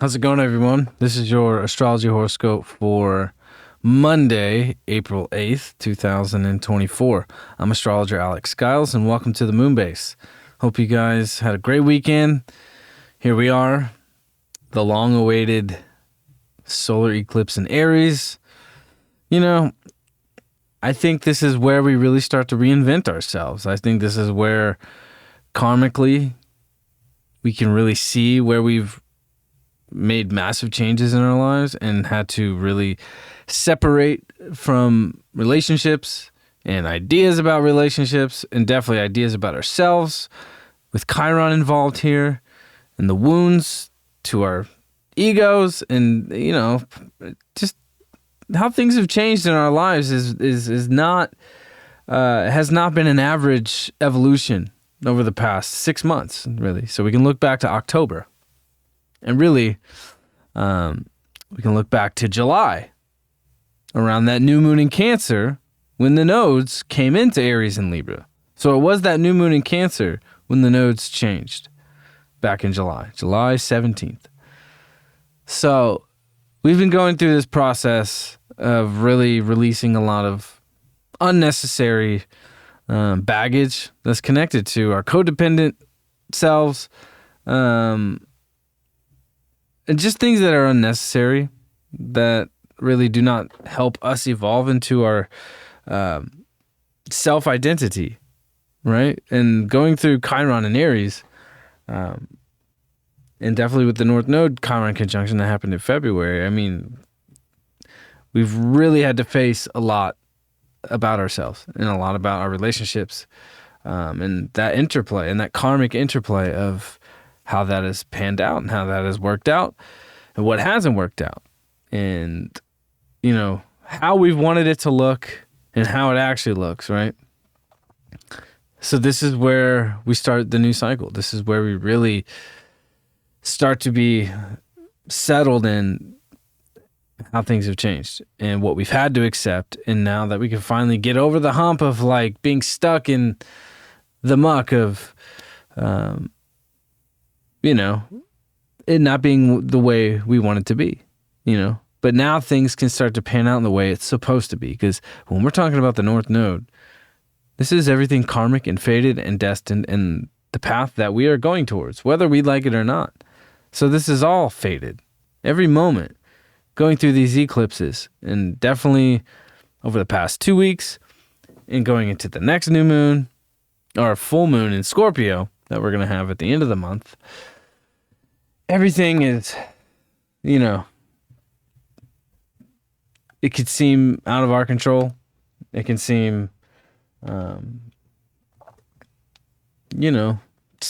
How's it going, everyone? This is your Astrology Horoscope for Monday, April 8th, 2024. I'm astrologer Alex Skyles, and welcome to the Moonbase. Hope you guys had a great weekend. Here we are, the long-awaited solar eclipse in Aries. You know, I think this is where we really start to reinvent ourselves. I think this is where, karmically, we can really see where we've made massive changes in our lives and had to really separate from relationships and ideas about relationships, and definitely ideas about ourselves, with Chiron involved here, and the wounds to our egos, and just how things have changed in our lives is not has not been an average evolution over the past 6 months, really. So we can look back to October. And really, we can look back to July, around that new moon in Cancer, when the nodes came into Aries and Libra. So it was that new moon in Cancer when the nodes changed back in July 17th. So we've been going through this process of really releasing a lot of unnecessary baggage that's connected to our codependent selves, and just things that are unnecessary, that really do not help us evolve into our self-identity, right? And going through Chiron and Aries, and definitely with the North Node Chiron conjunction that happened in February, I mean, we've really had to face a lot about ourselves and a lot about our relationships, and that interplay and that karmic interplay of how that has panned out and how that has worked out and what hasn't worked out, and, how we've wanted it to look and how it actually looks, right? So this is where we start the new cycle. This is where we really start to be settled in how things have changed and what we've had to accept. And now that we can finally get over the hump of like being stuck in the muck of, it not being the way we want it to be, But now things can start to pan out in the way it's supposed to be. Because when we're talking about the North Node, this is everything karmic and fated and destined, and the path that we are going towards, whether we like it or not. So this is all fated. Every moment going through these eclipses, and definitely over the past 2 weeks, and going into the next new moon, or full moon in Scorpio that we're going to have at the end of the month. Everything is, it could seem out of our control. It can seem, it's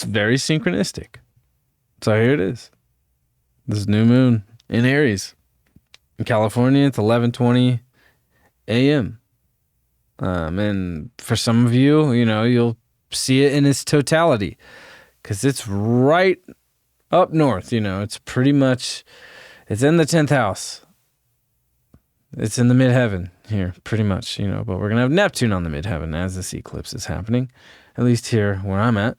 very synchronistic. So here it is. This new moon in Aries. In California, it's 11:20 a.m. And for some of you, you'll see it in its totality, because it's right up north. It's pretty much, it's in the 10th house. It's in the midheaven here, pretty much, but we're going to have Neptune on the midheaven as this eclipse is happening, at least here where I'm at.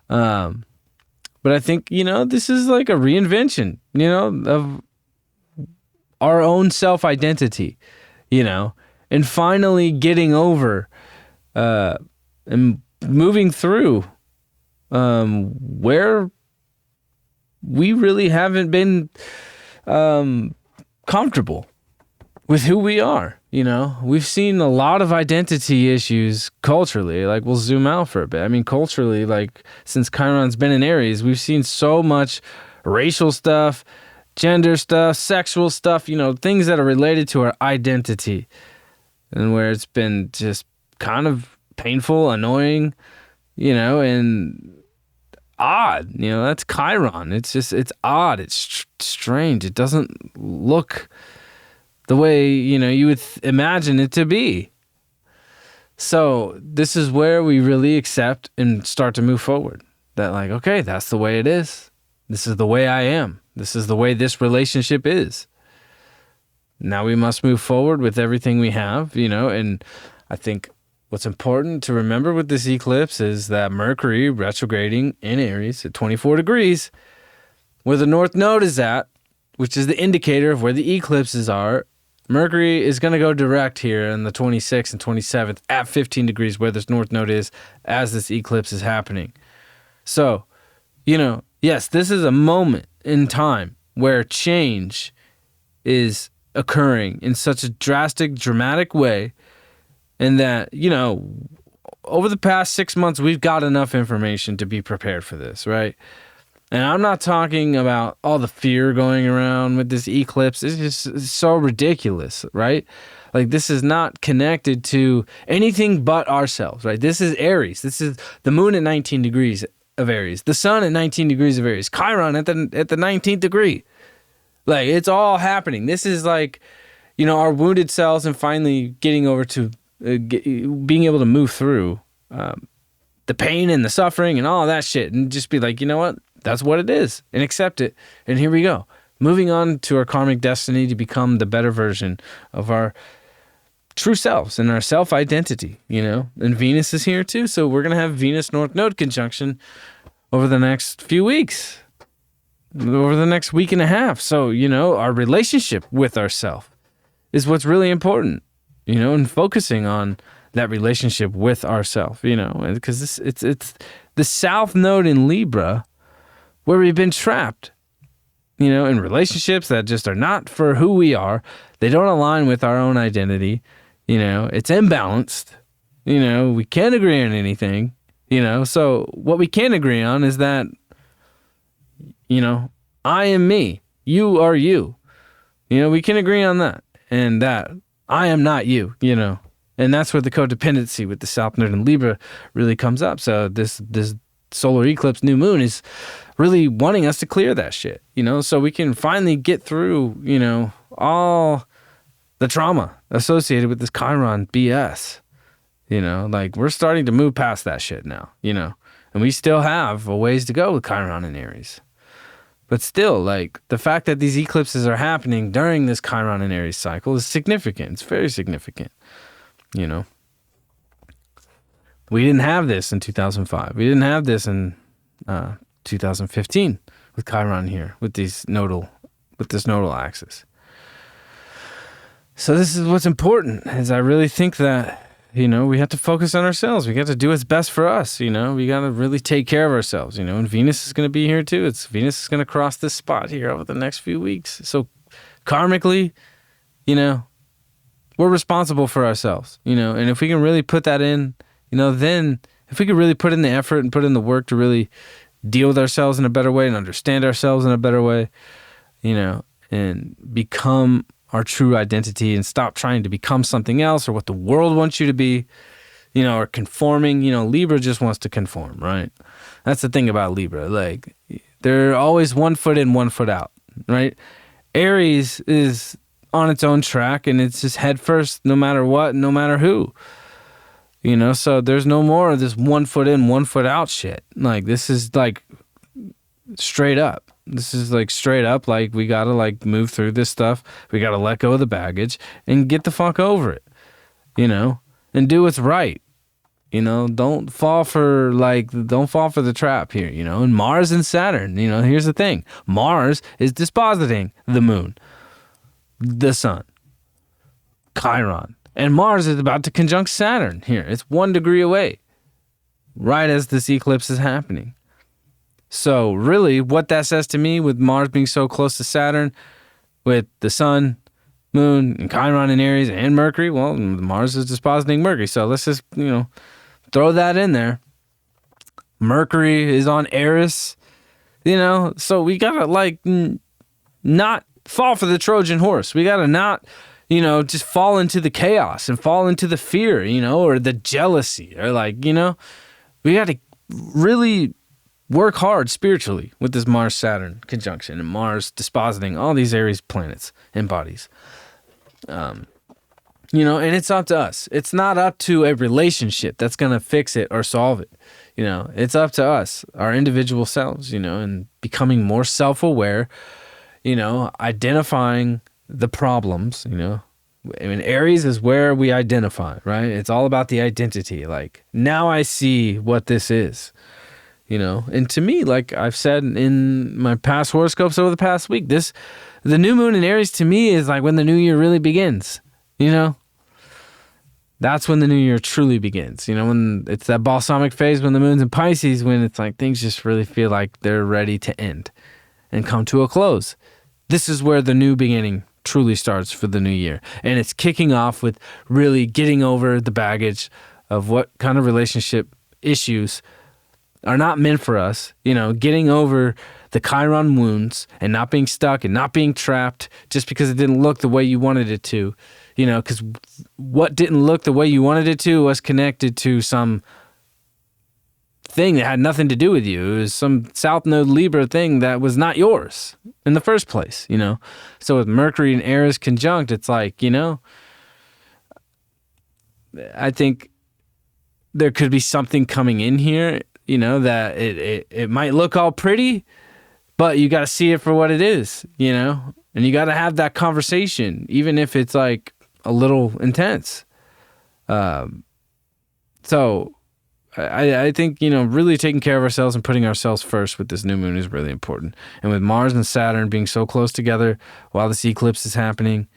But I think, this is like a reinvention, of our own self-identity, and finally getting over and moving through where we really haven't been comfortable with who we are. We've seen a lot of identity issues culturally. Like, we'll zoom out for a bit. I mean, culturally, like, since Chiron's been in Aries, we've seen so much racial stuff, gender stuff, sexual stuff, things that are related to our identity, and where it's been just kind of painful, annoying, and odd. That's Chiron. It's odd. It's strange. It doesn't look the way, you would imagine it to be. So this is where we really accept and start to move forward. That like, okay, that's the way it is. This is the way I am. This is the way this relationship is. Now we must move forward with everything we have, and I think what's important to remember with this eclipse is that Mercury retrograding in Aries at 24 degrees, where the North Node is at, which is the indicator of where the eclipses are. Mercury is going to go direct here on the 26th and 27th at 15 degrees where this North Node is as this eclipse is happening. So, yes, this is a moment in time where change is occurring in such a drastic, dramatic way, and that, over the past 6 months, we've got enough information to be prepared for this, right? And I'm not talking about all the fear going around with this eclipse. It's just so ridiculous, right? Like, this is not connected to anything but ourselves, right? This is Aries. This is the moon at 19 degrees of Aries, the sun at 19 degrees of Aries, Chiron at the 19th degree. Like, it's all happening. This is like, our wounded cells and finally getting over to being able to move through the pain and the suffering and all of that shit and just be like, you know what? That's what it is, and accept it. And here we go. Moving on to our karmic destiny to become the better version of our true selves and our self-identity, And Venus is here too. So we're going to have Venus North Node conjunction over the next few weeks, over the next week and a half. So, our relationship with ourselves is what's really important, and focusing on that relationship with ourselves, because it's the South Node in Libra where we've been trapped, in relationships that just are not for who we are. They don't align with our own identity. It's imbalanced. We can't agree on anything, So what we can agree on is that, I am me. You are you. We can agree on that. And that I am not you, And that's where the codependency with the South Node in Libra really comes up. So this solar eclipse new moon is really wanting us to clear that shit, so we can finally get through, all the trauma associated with this Chiron BS, like we're starting to move past that shit now, and we still have a ways to go with Chiron and Aries. But still, like, the fact that these eclipses are happening during this Chiron and Aries cycle is significant. It's very significant, We didn't have this in 2005. We didn't have this in 2015 with Chiron here, with this nodal axis. So this is what's important, is I really think that, we have to focus on ourselves. We got to do what's best for us, We got to really take care of ourselves, and Venus is going to be here too. Venus is going to cross this spot here over the next few weeks. So karmically, we're responsible for ourselves, and if we can really put that in, then if we could really put in the effort and put in the work to really deal with ourselves in a better way and understand ourselves in a better way, and become our true identity and stop trying to become something else or what the world wants you to be, or conforming. Libra just wants to conform, right? That's the thing about Libra. Like, they're always 1 foot in, 1 foot out, right? Aries is on its own track and it's just head first no matter what, no matter who. So there's no more of this 1 foot in, 1 foot out shit. Like, this is like straight up. This is like straight up, like, we gotta like move through this stuff. We gotta let go of the baggage and get the fuck over it, and do what's right. Don't fall for the trap here, and Mars and Saturn, here's the thing. Mars is dispositing the moon, the sun, Chiron. And Mars is about to conjunct Saturn here. It's 1 degree away, right as this eclipse is happening. So really, what that says to me with Mars being so close to Saturn, with the sun, moon, and Chiron in Aries, and Mercury, well, Mars is dispositing Mercury. So let's just, throw that in there. Mercury is on Aries, so we gotta like not fall for the Trojan horse. We gotta not, just fall into the chaos and fall into the fear, or the jealousy, or like, we gotta really work hard spiritually with this Mars-Saturn conjunction and Mars dispositing all these Aries planets and bodies. And it's up to us. It's not up to a relationship that's going to fix it or solve it. It's up to us, our individual selves, and becoming more self-aware, identifying the problems, Aries is where we identify, right? It's all about the identity. Like, now I see what this is, and to me, like I've said in my past horoscopes over the past week, the new moon in Aries to me is like when the new year really begins, That's when the new year truly begins, when it's that balsamic phase, when the moon's in Pisces, when it's like things just really feel like they're ready to end and come to a close. This is where the new beginning truly starts for the new year. And it's kicking off with really getting over the baggage of what kind of relationship issues are not meant for us, getting over the Chiron wounds and not being stuck and not being trapped just because it didn't look the way you wanted it to, because what didn't look the way you wanted it to was connected to some thing that had nothing to do with you. It was some South Node Libra thing that was not yours in the first place, So with Mercury and Aries conjunct, it's like, I think there could be something coming in here, that it might look all pretty, but you got to see it for what it is, and you got to have that conversation, even if it's like a little intense. So I think, really taking care of ourselves and putting ourselves first with this new moon is really important. And with Mars and Saturn being so close together while this eclipse is happening,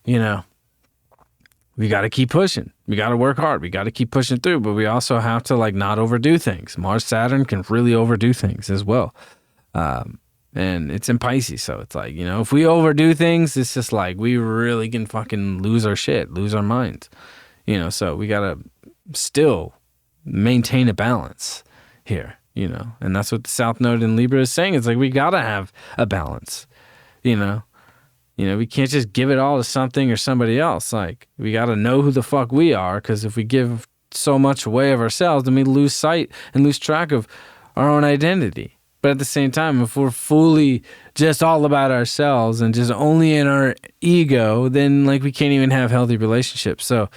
we got to keep pushing. We got to work hard. We got to keep pushing through, but we also have to not overdo things. Mars, Saturn can really overdo things as well. And it's in Pisces. So it's like, if we overdo things, it's just like, we really can fucking lose our shit, lose our minds, so we got to still maintain a balance here, and that's what the South Node in Libra is saying. It's like, we got to have a balance, we can't just give it all to something or somebody else. Like, we got to know who the fuck we are, because if we give so much away of ourselves, then we lose sight and lose track of our own identity. But at the same time, if we're fully just all about ourselves and just only in our ego, then we can't even have healthy relationships. So,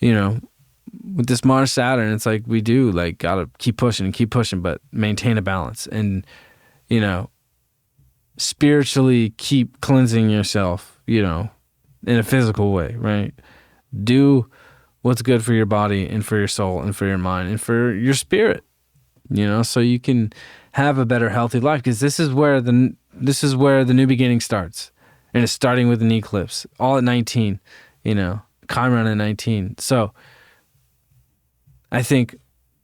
with this Mars Saturn, it's like we do gotta keep pushing, but maintain a balance and, spiritually keep cleansing yourself, in a physical way, right? Do what's good for your body and for your soul and for your mind and for your spirit, so you can have a better, healthy life. Because this is where the new beginning starts, and it's starting with an eclipse, all at 19, Chiron at 19. So I think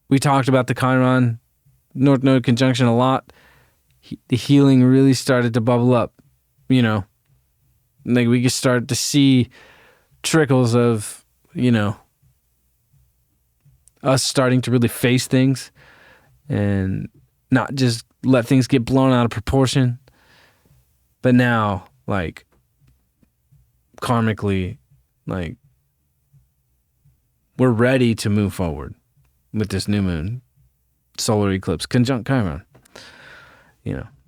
we talked about the Chiron North Node conjunction a lot. The healing really started to bubble up, we could start to see trickles of, us starting to really face things and not just let things get blown out of proportion. But now, karmically, we're ready to move forward with this new moon solar eclipse conjunct Chiron.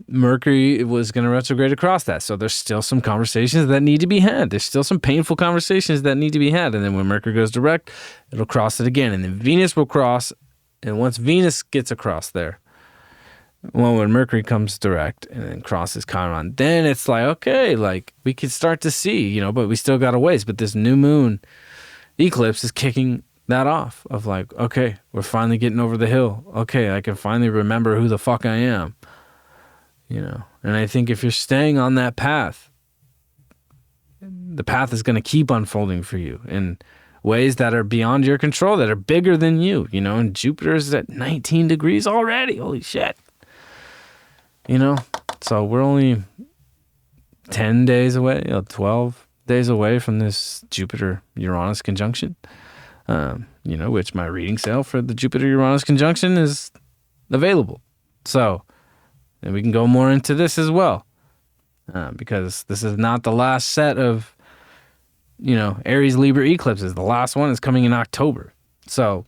Mercury was going to retrograde across that. So there's still some conversations that need to be had. There's still some painful conversations that need to be had. And then when Mercury goes direct, it'll cross it again. And then Venus will cross. And once Venus gets across there, when Mercury comes direct and then crosses Chiron, then it's like, okay, we could start to see, but we still got a ways. But this new moon eclipse is kicking that off of okay, we're finally getting over the hill. Okay, I can finally remember who the fuck I am. And I think if you're staying on that path, the path is going to keep unfolding for you in ways that are beyond your control, that are bigger than you, and Jupiter is at 19 degrees already. Holy shit. So we're only 10 days away, 12 days away from this Jupiter-Uranus conjunction, which my reading sale for the Jupiter-Uranus conjunction is available. So, and we can go more into this as well, because this is not the last set of, Aries Libra eclipses. The last one is coming in October. So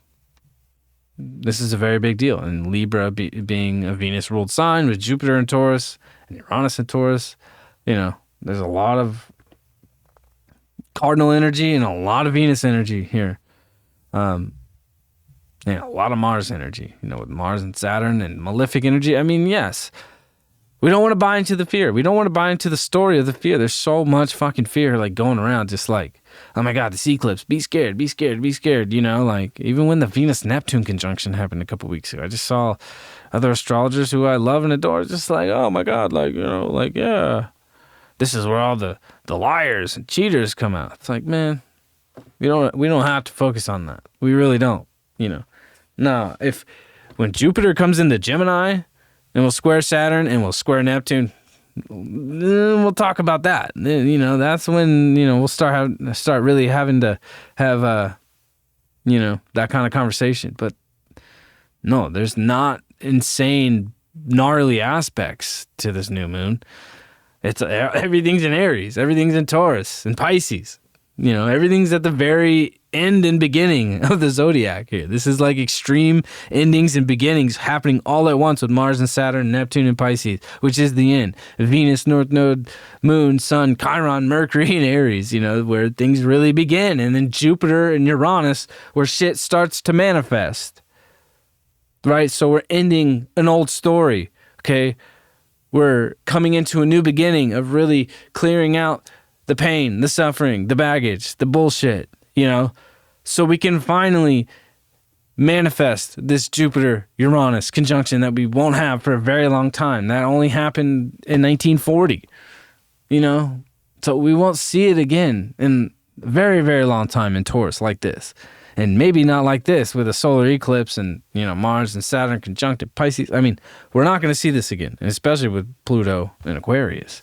this is a very big deal. And Libra being a Venus-ruled sign with Jupiter in Taurus and Uranus in Taurus, there's a lot of cardinal energy and a lot of Venus energy here. Yeah, a lot of Mars energy, with Mars and Saturn and malefic energy. I mean, yes, we don't want to buy into the fear. We don't want to buy into the story of the fear. There's so much fucking fear like going around, just like, oh my God, this eclipse, be scared, be scared, be scared. Like even when the Venus-Neptune conjunction happened a couple weeks ago, I just saw other astrologers who I love and adore, just like, oh my God, yeah, this is where all the liars and cheaters come out. It's like, man, we don't have to focus on that. We really don't, No, when Jupiter comes into Gemini and we'll square Saturn and we'll square Neptune, then we'll talk about that. That's when, we'll start really having to have, that kind of conversation. But no, there's not insane, gnarly aspects to this new moon. It's everything's in Aries, everything's in Taurus and Pisces. Everything's at the very end and beginning of the zodiac here. This is like extreme endings and beginnings happening all at once with Mars and Saturn, Neptune and Pisces, which is the end. Venus, North Node, Moon, Sun, Chiron, Mercury, and Aries, where things really begin. And then Jupiter and Uranus, where shit starts to manifest. Right? So we're ending an old story, okay? We're coming into a new beginning of really clearing out the pain, the suffering, the baggage, the bullshit, so we can finally manifest this Jupiter-Uranus conjunction that we won't have for a very long time. That only happened in 1940, so we won't see it again in a very, very long time in Taurus like this. And maybe not like this with a solar eclipse and, Mars and Saturn conjunct at Pisces. I mean, we're not going to see this again, and especially with Pluto in Aquarius.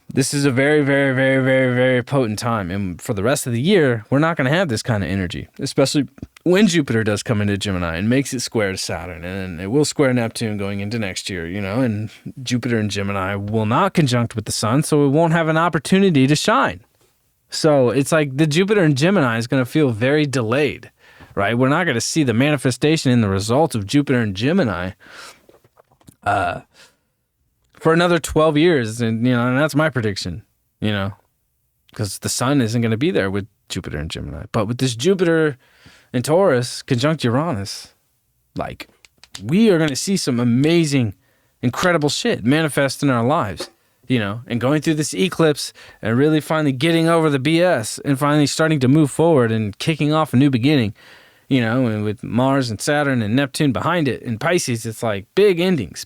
This is a very, very, very, very, very potent time. And for the rest of the year, we're not going to have this kind of energy, especially when Jupiter does come into Gemini and makes it square to Saturn. And it will square Neptune going into next year, and Jupiter and Gemini will not conjunct with the sun, so it won't have an opportunity to shine. So it's like the Jupiter and Gemini is going to feel very delayed, right? We're not going to see the manifestation in the results of Jupiter and Gemini for another 12 years. And, and that's my prediction, because the sun isn't going to be there with Jupiter and Gemini. But with this Jupiter and Taurus conjunct Uranus, like, we are going to see some amazing, incredible shit manifest in our lives. And going through this eclipse and really finally getting over the BS and finally starting to move forward and kicking off a new beginning, and with Mars and Saturn and Neptune behind it. In Pisces, it's like big endings,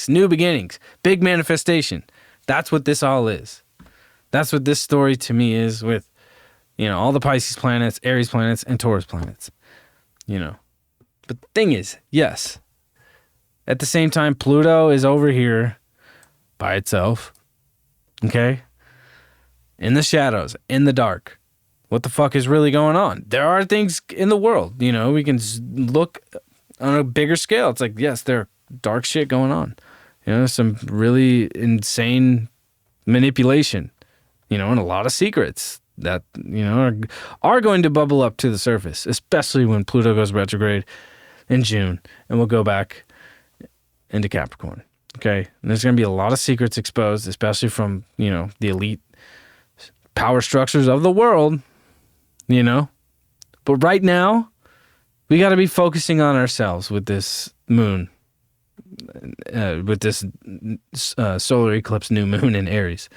new beginnings, big manifestation. That's what this all is. That's what this story to me is with, all the Pisces planets, Aries planets, and Taurus planets, But the thing is, yes, at the same time, Pluto is over here by itself, okay? In the shadows, in the dark. What the fuck is really going on? There are things in the world, we can look on a bigger scale. It's like, yes, there are dark shit going on. Some really insane manipulation, and a lot of secrets that, are going to bubble up to the surface, especially when Pluto goes retrograde in June and we'll go back into Capricorn. Okay, and there's going to be a lot of secrets exposed, especially from, the elite power structures of the world, But right now, we got to be focusing on ourselves with this moon, with this solar eclipse new moon in Aries,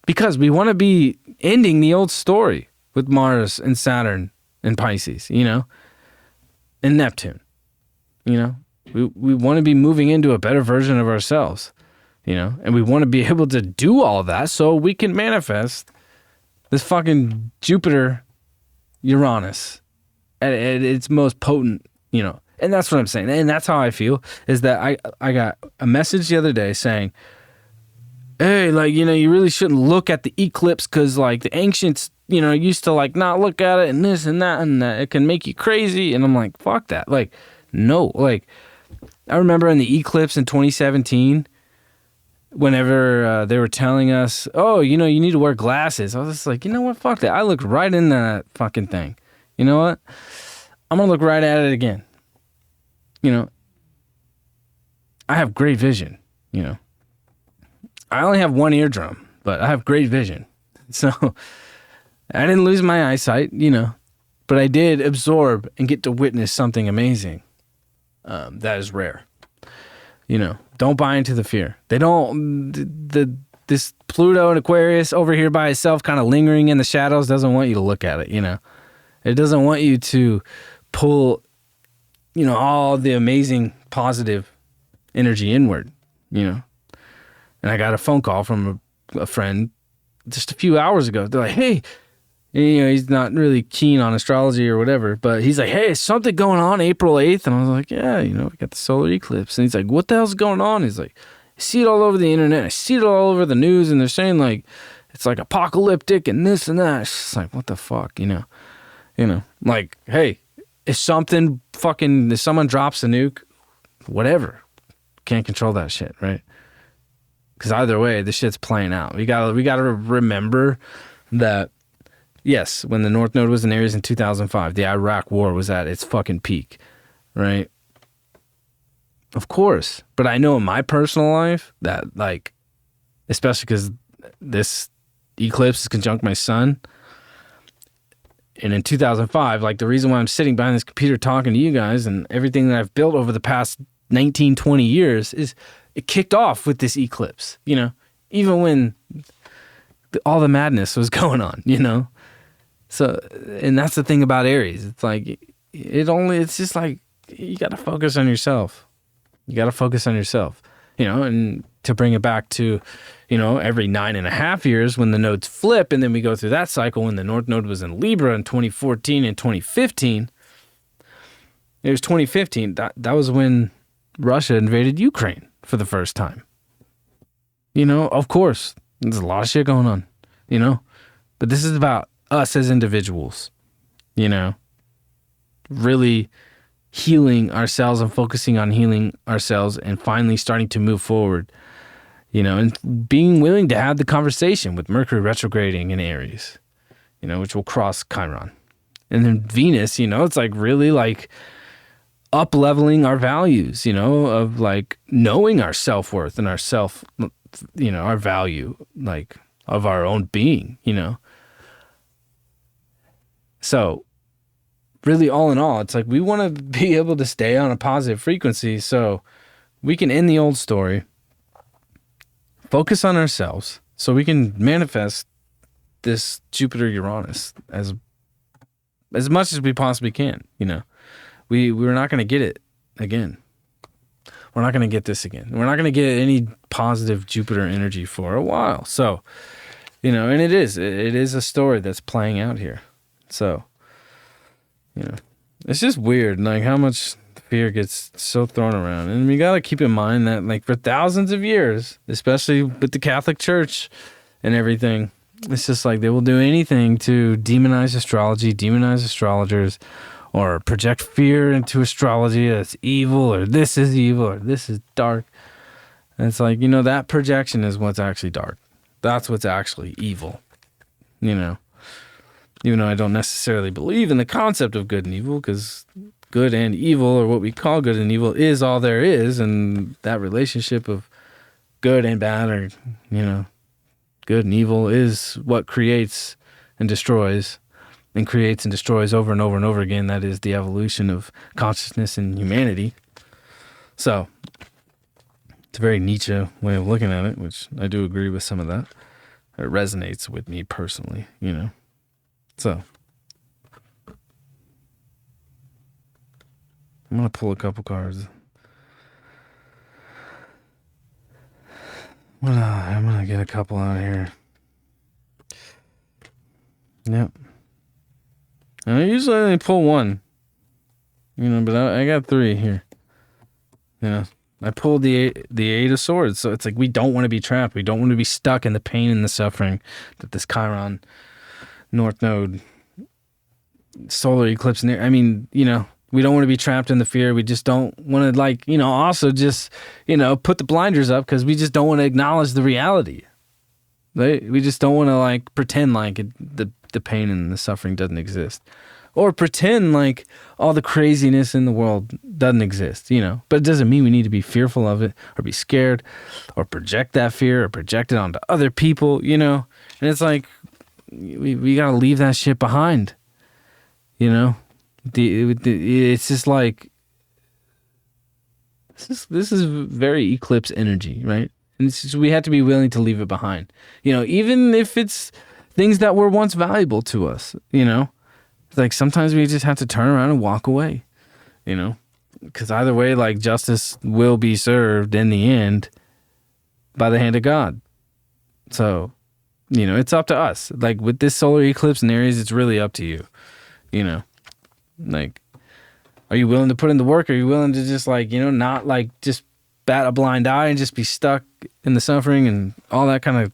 because we want to be ending the old story with Mars and Saturn and Pisces, and Neptune, We want to be moving into a better version of ourselves, and we want to be able to do all of that so we can manifest this fucking Jupiter Uranus at its most potent, and that's what I'm saying. And that's how I feel, is that I got a message the other day saying, hey, you really shouldn't look at the eclipse because, the ancients, used to, not look at it and this and that, and it can make you crazy. And I'm like, fuck that. No, I remember in the eclipse in 2017, whenever they were telling us, oh, you need to wear glasses. I was just like, you know what? Fuck that. I looked right into that fucking thing. You know what? I'm going to look right at it again. I have great vision, I only have one eardrum, but I have great vision. So I didn't lose my eyesight, but I did absorb and get to witness something amazing. That is rare. Don't buy into the fear. They don't, this Pluto and Aquarius over here by itself, kind of lingering in the shadows, doesn't want you to look at it, It doesn't want you to pull, all the amazing positive energy inward, And I got a phone call from a friend just a few hours ago. They're like, hey, and, he's not really keen on astrology or whatever, but he's like, hey, is something going on April 8th? And I was like, yeah, we got the solar eclipse. And he's like, what the hell's going on? He's like, I see it all over the internet. I see it all over the news. And they're saying like, it's like apocalyptic and this and that. It's just like, what the fuck, like, hey, if someone drops a nuke, whatever, can't control that shit, right? Because either way, the shit's playing out. We gotta remember that, yes, when the North Node was in Aries in 2005, the Iraq War was at its fucking peak, right? Of course. But I know in my personal life that, like, especially because this eclipse is conjunct my sun, and in 2005, like, the reason why I'm sitting behind this computer talking to you guys and everything that I've built over the past 19, 20 years is it kicked off with this eclipse, even when all the madness was going on, So, and that's the thing about Aries. It's like, it's just like, you got to focus on yourself. And to bring it back to, every 9.5 years when the nodes flip, and then we go through that cycle when the North Node was in Libra in 2014 and 2015. It was 2015. That was when Russia invaded Ukraine for the first time. Of course, there's a lot of shit going on, but this is about us as individuals, really healing ourselves and focusing on healing ourselves and finally starting to move forward, and being willing to have the conversation with Mercury retrograding in Aries, which will cross Chiron. And then Venus, it's like really like up leveling our values, of like knowing our self-worth and our our value, like of our own being, So really all in all, it's like we want to be able to stay on a positive frequency so we can end the old story, focus on ourselves so we can manifest this Jupiter-Uranus as much as we possibly can, We're not going to get it again. We're not going to get this again. We're not going to get any positive Jupiter energy for a while. So, and it is a story that's playing out here. So, it's just weird, like how much fear gets so thrown around. And we got to keep in mind that, like, for thousands of years, especially with the Catholic Church and everything, it's just like they will do anything to demonize astrology, demonize astrologers, or project fear into astrology that's evil, or this is evil, or this is dark. And it's like, that projection is what's actually dark. That's what's actually evil, Even though I don't necessarily believe in the concept of good and evil, because good and evil, or what we call good and evil, is all there is, and that relationship of good and bad, or, good and evil is what creates and destroys. And creates and destroys over and over and over again. That is the evolution of consciousness and humanity. So, it's a very Nietzsche way of looking at it, which I do agree with some of that. It resonates with me personally, So, I'm going to pull a couple cards. I'm going to get a couple out of here. Yep. I usually only pull one, but I got three here. I pulled the Eight of Swords, so it's like we don't want to be trapped. We don't want to be stuck in the pain and the suffering that this Chiron North Node solar eclipse. We don't want to be trapped in the fear. We just don't want to, also just, put the blinders up because we just don't want to acknowledge the reality. Right? We just don't want to pretend like the pain and the suffering doesn't exist. or pretend like all the craziness in the world doesn't exist, but it doesn't mean we need to be fearful of it or be scared or project that fear or project it onto other people, and it's like we got to leave that shit behind, it's just like this is very eclipse energy, right? And it's just, we have to be willing to leave it behind, even if it's things that were once valuable to us, It's like sometimes we just have to turn around and walk away, because either way, like, justice will be served in the end by the hand of God. So, it's up to us. Like with this solar eclipse in Aries, it's really up to you, like, are you willing to put in the work? Are you willing to just like, not like just bat a blind eye and just be stuck in the suffering and all that kind of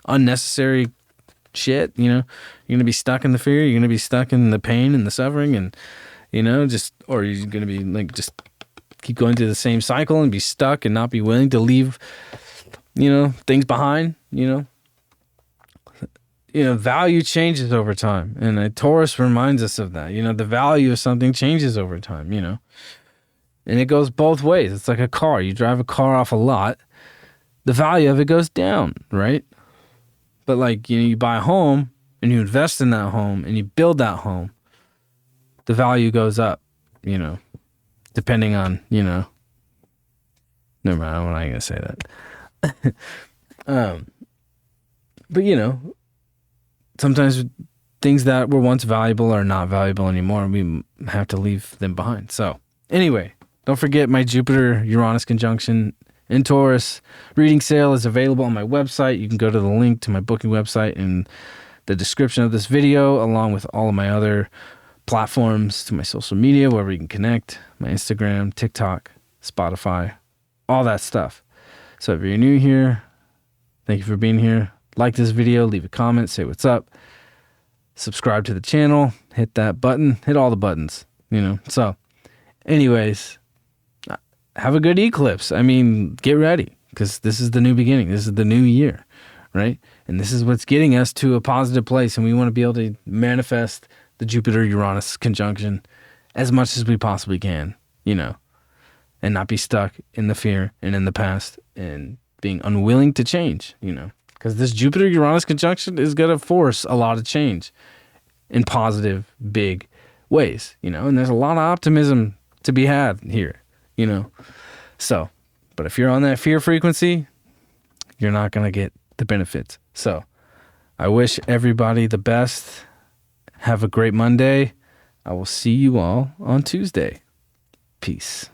unnecessary shit, You're going to be stuck in the fear. You're going to be stuck in the pain and the suffering and, or you're going to be like, just keep going through the same cycle and be stuck and not be willing to leave, things behind, value changes over time. And Taurus reminds us of that. The value of something changes over time, and it goes both ways. It's like a car. You drive a car off a lot, the value of it goes down, right? But like, you buy a home and you invest in that home and you build that home, the value goes up, depending on, never mind, I'm not going to say that. But sometimes things that were once valuable are not valuable anymore, and we have to leave them behind. So anyway, don't forget my Jupiter-Uranus conjunction in Taurus reading sale is available on my website. You can go to the link to my booking website in the description of this video, along with all of my other platforms, to my social media, wherever you can connect, my Instagram, TikTok, Spotify, all that stuff. So if you're new here, thank you for being here. Like this video, leave a comment, say what's up, subscribe to the channel, hit that button, hit all the buttons, So anyways, have a good eclipse. I mean, get ready, because this is the new beginning. This is the new year, right? And this is what's getting us to a positive place, and we want to be able to manifest the Jupiter-Uranus conjunction as much as we possibly can, and not be stuck in the fear and in the past and being unwilling to change, because this Jupiter-Uranus conjunction is going to force a lot of change in positive, big ways, and there's a lot of optimism to be had here, So, but if you're on that fear frequency, you're not going to get the benefits. So I wish everybody the best. Have a great Monday. I will see you all on Tuesday. Peace.